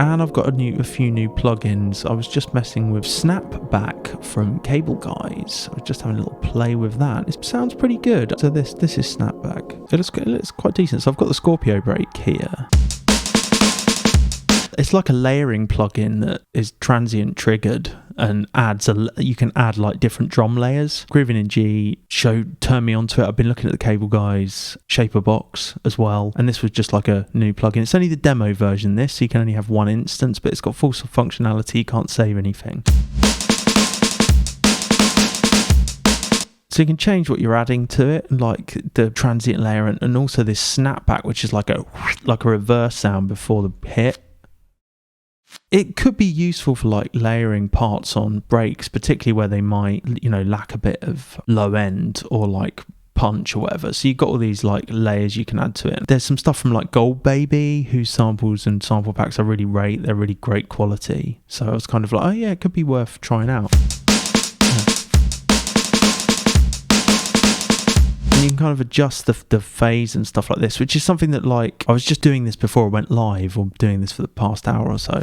and I've got a few new plugins. I was just messing with Snapback from Cablebuys. I was just having a little play with that. It sounds pretty good. So this is Snapback. It looks quite decent. So I've got the Scorpio break here. It's like a layering plugin that is transient triggered and you can add like different drum layers. Grooving in G turned me onto it. I've been looking at the Cablebuys Shaper box as well, and this was just like a new plugin. It's only the demo version, this, so you can only have one instance, but it's got full functionality. You can't save anything. So you can change what you're adding to it, like the transient layer, and also this snapback, which is like a reverse sound before the hit. It could be useful for like layering parts on breaks, particularly where they might, lack a bit of low end or like punch or whatever. So you've got all these like layers you can add to it. There's some stuff from like Gold Baby, whose samples and sample packs I really rate. They're really great quality. So I was kind of like, oh yeah, it could be worth trying out. And you can kind of adjust the phase and stuff like this, which is something that, like, I was just doing this before I went live, or doing this for the past hour or so.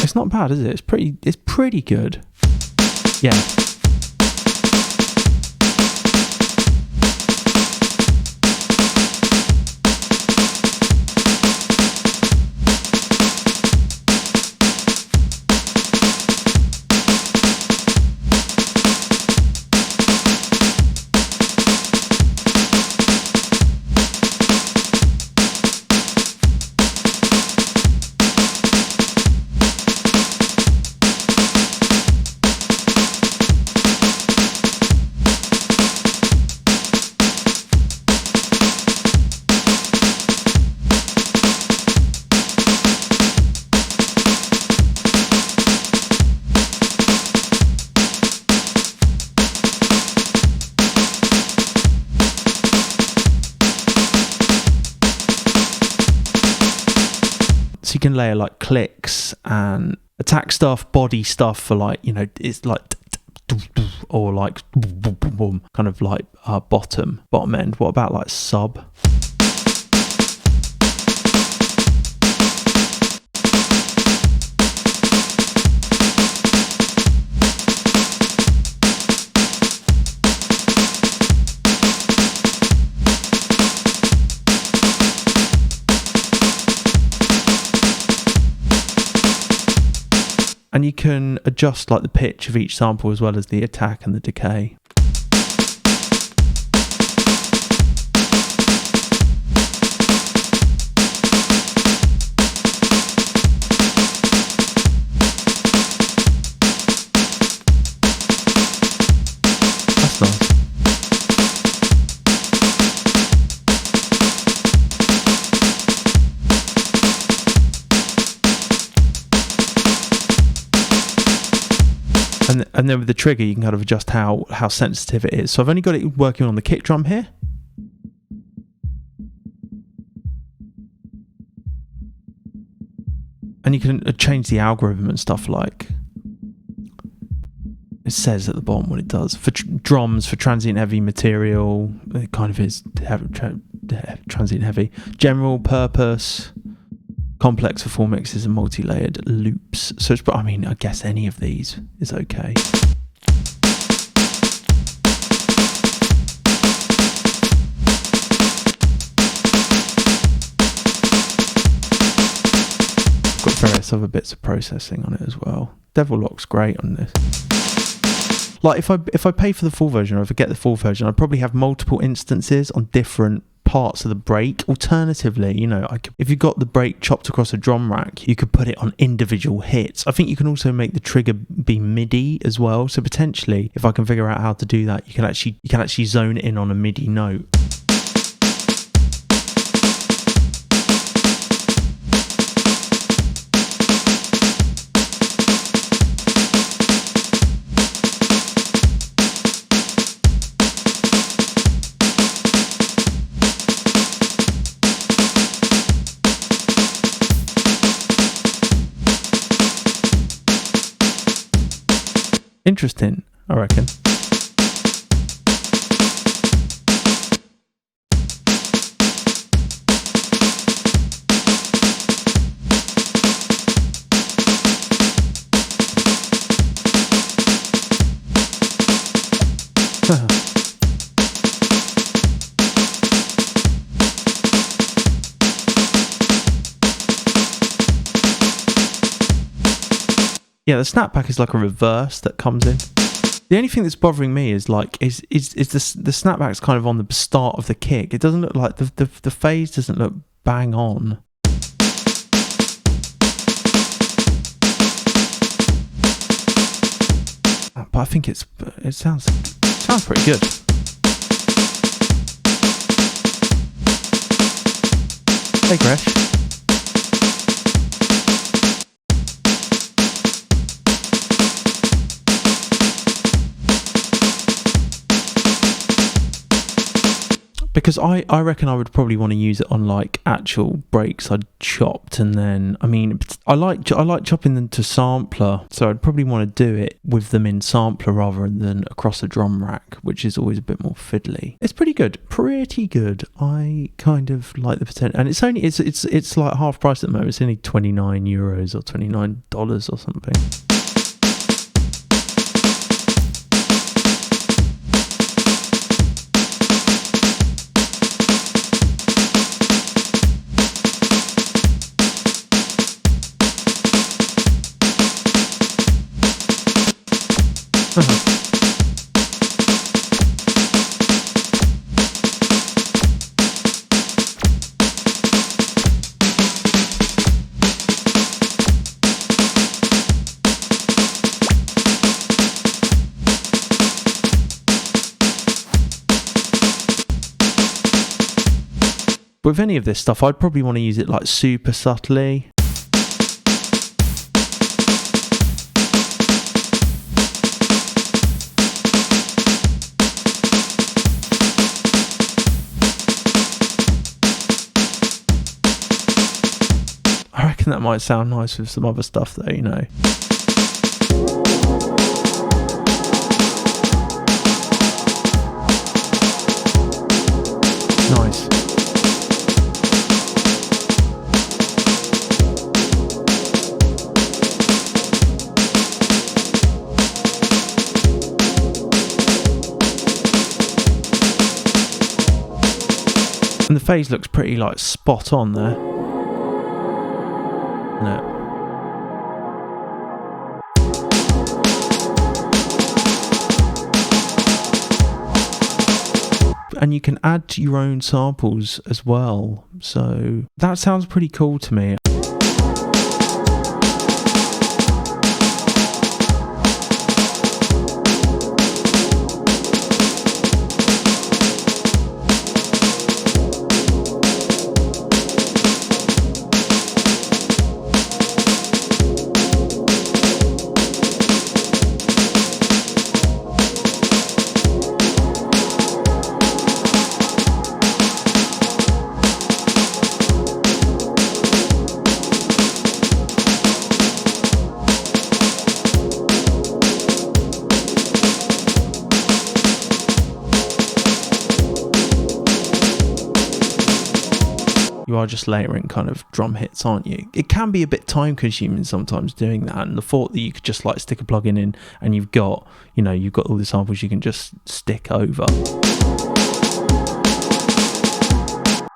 It's not bad, is it? It's pretty good. Yeah. So you can layer like clicks and attack stuff, body stuff for like, it's like, or like kind of like bottom end. What about like sub? And you can adjust like the pitch of each sample as well as the attack and the decay. That's nice. And then with the trigger, you can kind of adjust how sensitive it is. So I've only got it working on the kick drum here. And you can change the algorithm and stuff, like it says at the bottom what it does. For drums, for transient heavy material, it kind of is transient heavy. General purpose, complex for full mixes and multi-layered loops. So I guess any of these is okay. Got various other bits of processing on it as well. Devil Lock's great on this. Like if I pay for the full version, or if I get the full version, I'd probably have multiple instances on different parts of the break. Alternatively, if you got the break chopped across a drum rack, you could put it on individual hits. I think you can also make the trigger be MIDI as well. So potentially, if I can figure out how to do that, you can actually zone it in on a MIDI note. Interesting. I reckon. Yeah, the snapback is like a reverse that comes in. The only thing that's bothering me is like is the snapback's kind of on the start of the kick. It doesn't look like the phase doesn't look bang on. But I think it sounds pretty good. Hey Gresh. Because I reckon I would probably want to use it on like actual breaks I'd chopped, and then I mean I like chopping them to sampler, so I'd probably want to do it with them in sampler rather than across a drum rack, which is always a bit more fiddly. It's pretty good. I kind of like the potential, and it's like half price at the moment. It's only €29 or $29 or something. With any of this stuff, I'd probably want to use it like super subtly. I reckon that might sound nice with some other stuff though, you know. Nice. And the phase looks pretty like spot on there. No. And you can add your own samples as well, so that sounds pretty cool to me. You are just layering kind of drum hits, aren't you? It can be a bit time consuming sometimes doing that, and the thought that you could just like stick a plugin in and you've got all the samples you can just stick over.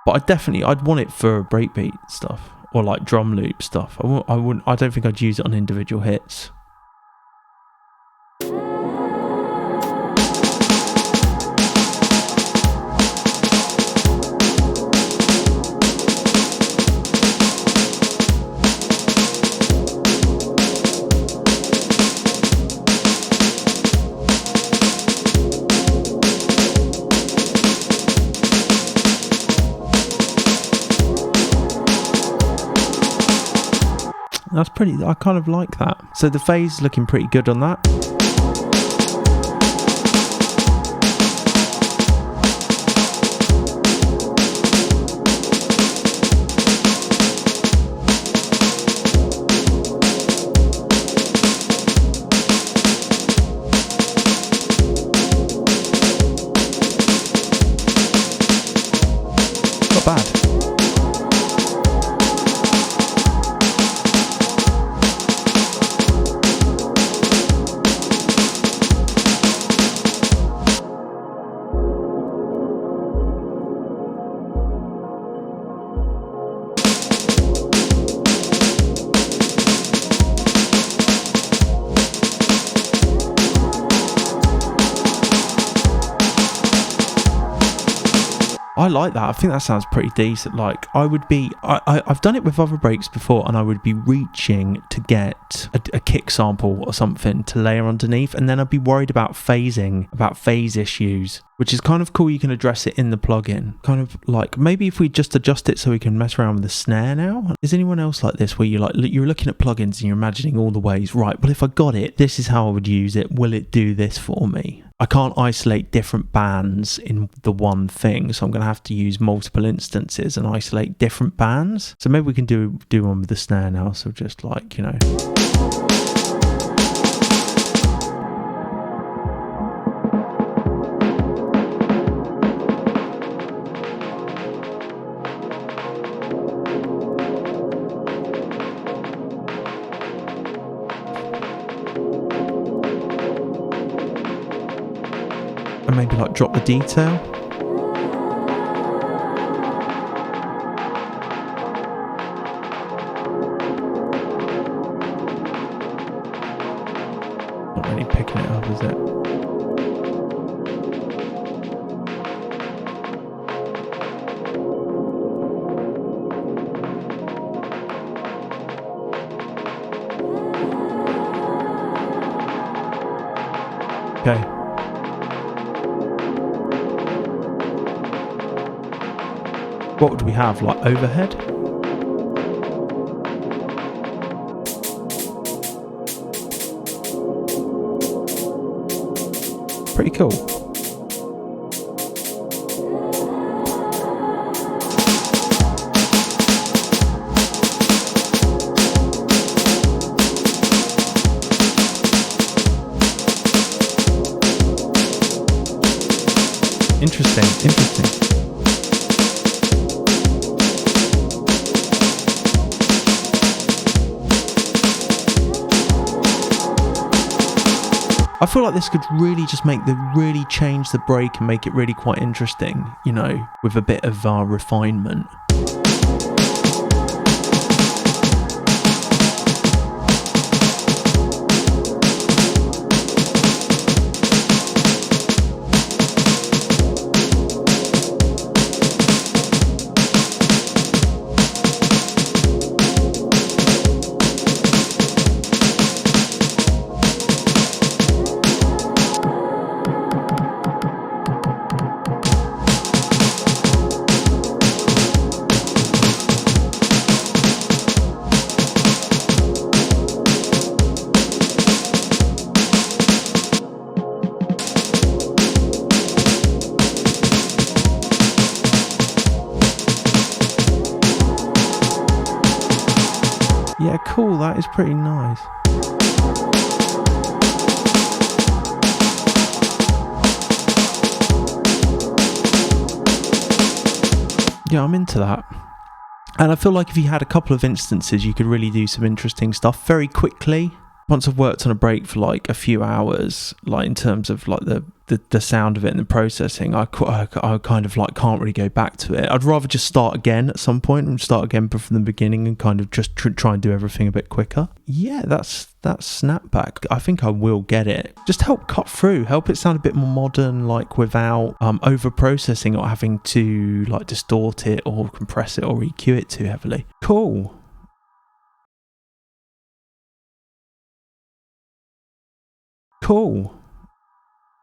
But I'd want it for breakbeat stuff or like drum loop stuff. I don't think I'd use it on individual hits. I kind of like that. So the phase is looking pretty good on that. I like that. I think that sounds pretty decent. Like, I've done it with other breaks before, and I would be reaching to get a kick sample or something to layer underneath, and then I'd be worried about phase issues, which is kind of cool. You can address it in the plugin. Kind of like, maybe if we just adjust it so we can mess around with the snare now. Is anyone else like this, where you're looking at plugins and you're imagining all the ways, right, well, if I got it, this is how I would use it. Will it do this for me? I can't isolate different bands in the one thing, so I'm going to have to use multiple instances and isolate different bands. So maybe we can do one with the snare now. So just like, you know. And maybe like drop the detail. Not really picking it up, is it? Okay. What would we have, like overhead? Pretty cool. Interesting. I feel like this could really just really change the break and make it really quite interesting, you know, with a bit of refinement. Yeah, cool, that is pretty nice. Yeah, I'm into that. And I feel like if you had a couple of instances, you could really do some interesting stuff very quickly. Once I've worked on a break for like a few hours, like in terms of like the sound of it and the processing, I kind of like can't really go back to it. I'd rather just start again at some point and start again from the beginning and kind of just try and do everything a bit quicker. Yeah, that's Snapback. I think I will get it. Just help cut through, help it sound a bit more modern, like without over processing or having to like distort it or compress it or EQ it too heavily. Cool. Cool.